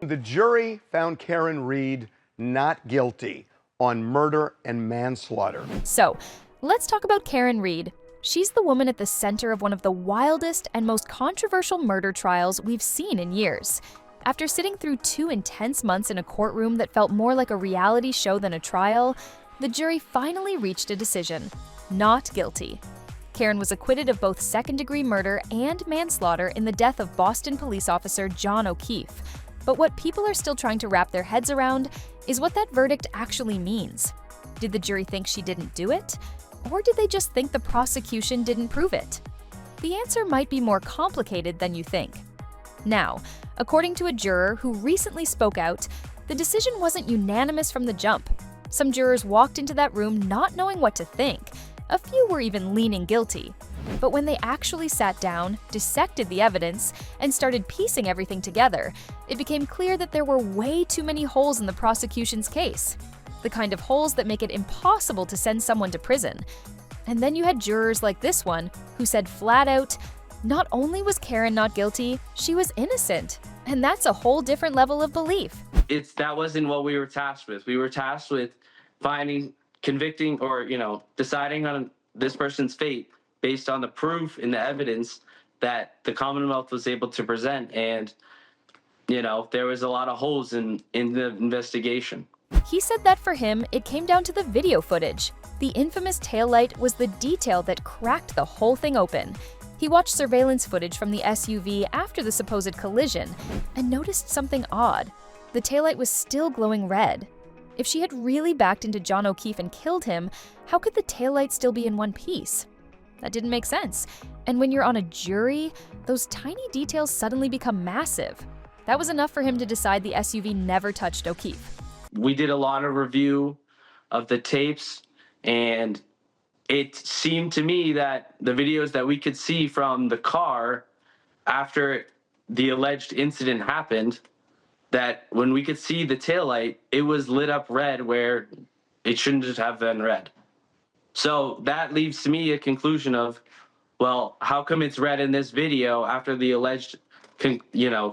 The jury found Karen Reed not guilty on murder and manslaughter. So, let's talk about Karen Reed. She's the woman at the center of one of the wildest and most controversial murder trials we've seen in years. After sitting through 2 intense months in a courtroom that felt more like a reality show than a trial, the jury finally reached a decision: not guilty. Karen was acquitted of both second-degree murder and manslaughter in the death of Boston police officer John O'Keefe. But what people are still trying to wrap their heads around is what that verdict actually means. Did the jury think she didn't do it? Or did they just think the prosecution didn't prove it? The answer might be more complicated than you think. Now, according to a juror who recently spoke out, the decision wasn't unanimous from the jump. Some jurors walked into that room not knowing what to think. A few were even leaning guilty. But when they actually sat down, dissected the evidence, and started piecing everything together, it became clear that there were way too many holes in the prosecution's case. The kind of holes that make it impossible to send someone to prison. And then you had jurors like this one, who said flat out, not only was Karen not guilty, she was innocent. And that's a whole different level of belief. That wasn't what we were tasked with. We were tasked with finding, convicting, or, deciding on this person's fate based on the proof and the evidence that the Commonwealth was able to present. And, there was a lot of holes in the investigation. He said that for him, it came down to the video footage. The infamous taillight was the detail that cracked the whole thing open. He watched surveillance footage from the SUV after the supposed collision and noticed something odd. The taillight was still glowing red. If she had really backed into John O'Keefe and killed him, how could the taillight still be in one piece? That didn't make sense. And when you're on a jury, those tiny details suddenly become massive. That was enough for him to decide the SUV never touched O'Keefe. We did a lot of review of the tapes, and it seemed to me that the videos that we could see from the car after the alleged incident happened, that when we could see the taillight, it was lit up red where it shouldn't have been red. So that leaves to me a conclusion of, well, how come it's red in this video after the alleged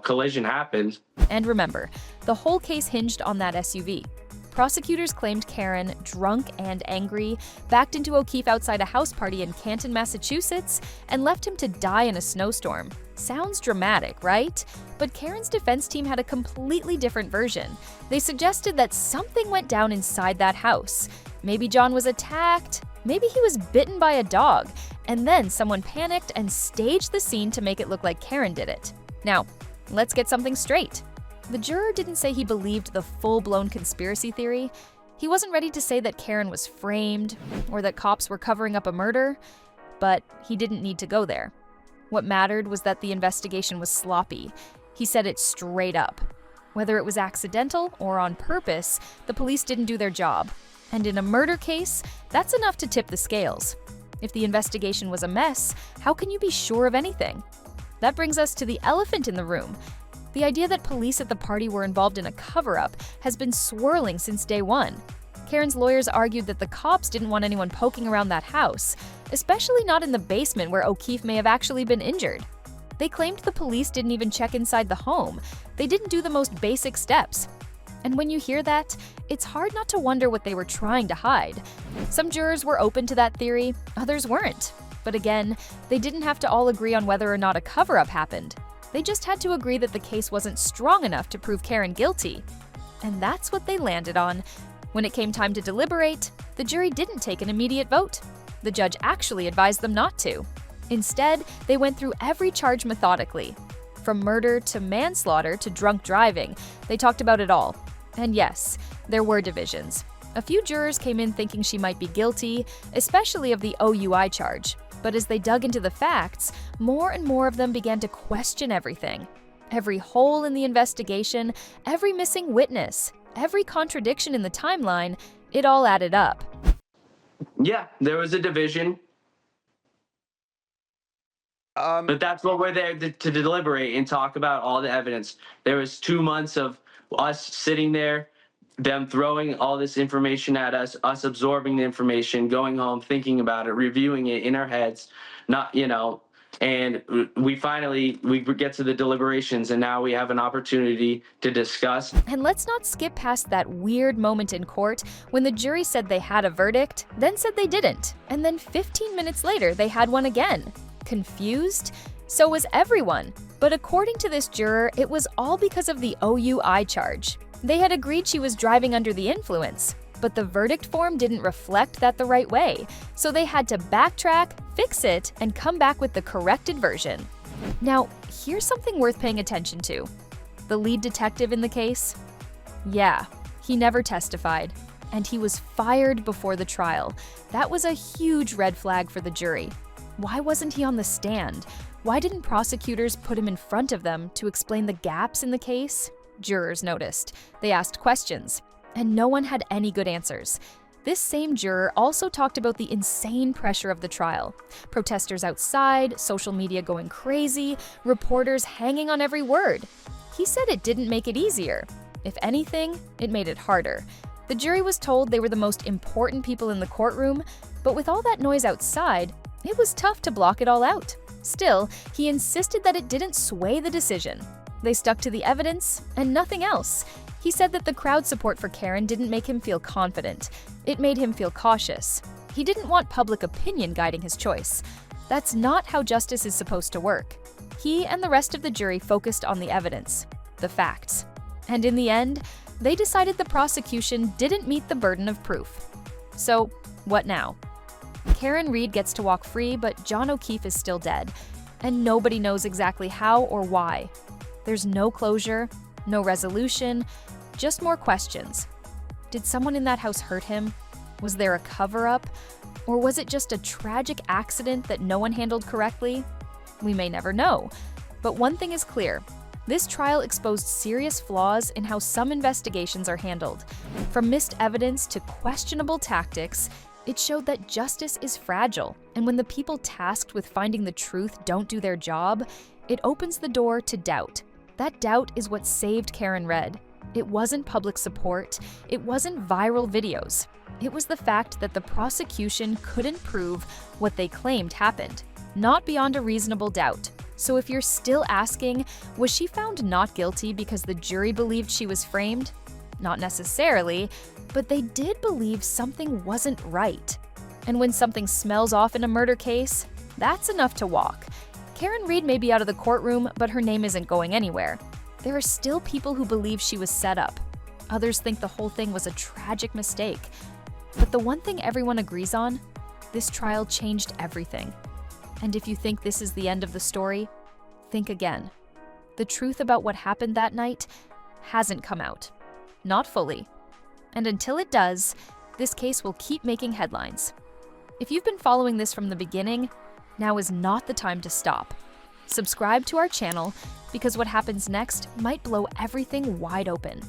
collision happened? And remember, the whole case hinged on that SUV. Prosecutors claimed Karen, drunk and angry, backed into O'Keefe outside a house party in Canton, Massachusetts, and left him to die in a snowstorm. Sounds dramatic, right? But Karen's defense team had a completely different version. They suggested that something went down inside that house. Maybe John was attacked, maybe he was bitten by a dog, and then someone panicked and staged the scene to make it look like Karen did it. Now, let's get something straight. The juror didn't say he believed the full-blown conspiracy theory. He wasn't ready to say that Karen was framed or that cops were covering up a murder, but he didn't need to go there. What mattered was that the investigation was sloppy. He said it straight up. Whether it was accidental or on purpose, the police didn't do their job. And in a murder case, that's enough to tip the scales. If the investigation was a mess, how can you be sure of anything? That brings us to the elephant in the room. The idea that police at the party were involved in a cover-up has been swirling since day one. Karen's lawyers argued that the cops didn't want anyone poking around that house, especially not in the basement where O'Keefe may have actually been injured. They claimed the police didn't even check inside the home. They didn't do the most basic steps. And when you hear that, it's hard not to wonder what they were trying to hide. Some jurors were open to that theory, others weren't. But again, they didn't have to all agree on whether or not a cover-up happened. They just had to agree that the case wasn't strong enough to prove Karen guilty. And that's what they landed on. When it came time to deliberate, the jury didn't take an immediate vote. The judge actually advised them not to. Instead, they went through every charge methodically. From murder to manslaughter to drunk driving, they talked about it all. And yes, there were divisions. A few jurors came in thinking she might be guilty, especially of the OUI charge. But as they dug into the facts, more and more of them began to question everything. Every hole in the investigation, every missing witness, every contradiction in the timeline, it all added up. Yeah, there was a division. But that's what we're there to deliberate and talk about all the evidence. There was 2 months of us sitting there, them throwing all this information at us absorbing the information, going home, thinking about it, reviewing it in our heads, not, And we get to the deliberations, and now we have an opportunity to discuss. And let's not skip past that weird moment in court when the jury said they had a verdict, then said they didn't, and then 15 minutes later they had one again. Confused? So was everyone. But according to this juror, it was all because of the OUI charge. They had agreed she was driving under the influence, but the verdict form didn't reflect that the right way, so they had to backtrack, fix it, and come back with the corrected version. Now, here's something worth paying attention to. The lead detective in the case? Yeah, he never testified, and he was fired before the trial. That was a huge red flag for the jury. Why wasn't he on the stand? Why didn't prosecutors put him in front of them to explain the gaps in the case? Jurors noticed. They asked questions, and no one had any good answers. This same juror also talked about the insane pressure of the trial. Protesters outside, social media going crazy, reporters hanging on every word. He said it didn't make it easier. If anything, it made it harder. The jury was told they were the most important people in the courtroom, but with all that noise outside, it was tough to block it all out. Still, he insisted that it didn't sway the decision. They stuck to the evidence and nothing else. He said that the crowd support for Karen didn't make him feel confident. It made him feel cautious. He didn't want public opinion guiding his choice. That's not how justice is supposed to work. He and the rest of the jury focused on the evidence, the facts. And in the end, they decided the prosecution didn't meet the burden of proof. So, what now? Karen Reed gets to walk free, but John O'Keefe is still dead, and nobody knows exactly how or why. There's no closure, no resolution, just more questions. Did someone in that house hurt him? Was there a cover-up? Or was it just a tragic accident that no one handled correctly? We may never know. But one thing is clear. This trial exposed serious flaws in how some investigations are handled. From missed evidence to questionable tactics, it showed that justice is fragile, and when the people tasked with finding the truth don't do their job, it opens the door to doubt. That doubt is what saved Karen Reed. It wasn't public support, it wasn't viral videos. It was the fact that the prosecution couldn't prove what they claimed happened, not beyond a reasonable doubt. So if you're still asking, was she found not guilty because the jury believed she was framed? Not necessarily, but they did believe something wasn't right. And when something smells off in a murder case, that's enough to walk. Karen Reed may be out of the courtroom, but her name isn't going anywhere. There are still people who believe she was set up. Others think the whole thing was a tragic mistake. But the one thing everyone agrees on, this trial changed everything. And if you think this is the end of the story, think again. The truth about what happened that night hasn't come out. Not fully. And until it does, this case will keep making headlines. If you've been following this from the beginning, now is not the time to stop. Subscribe to our channel because what happens next might blow everything wide open.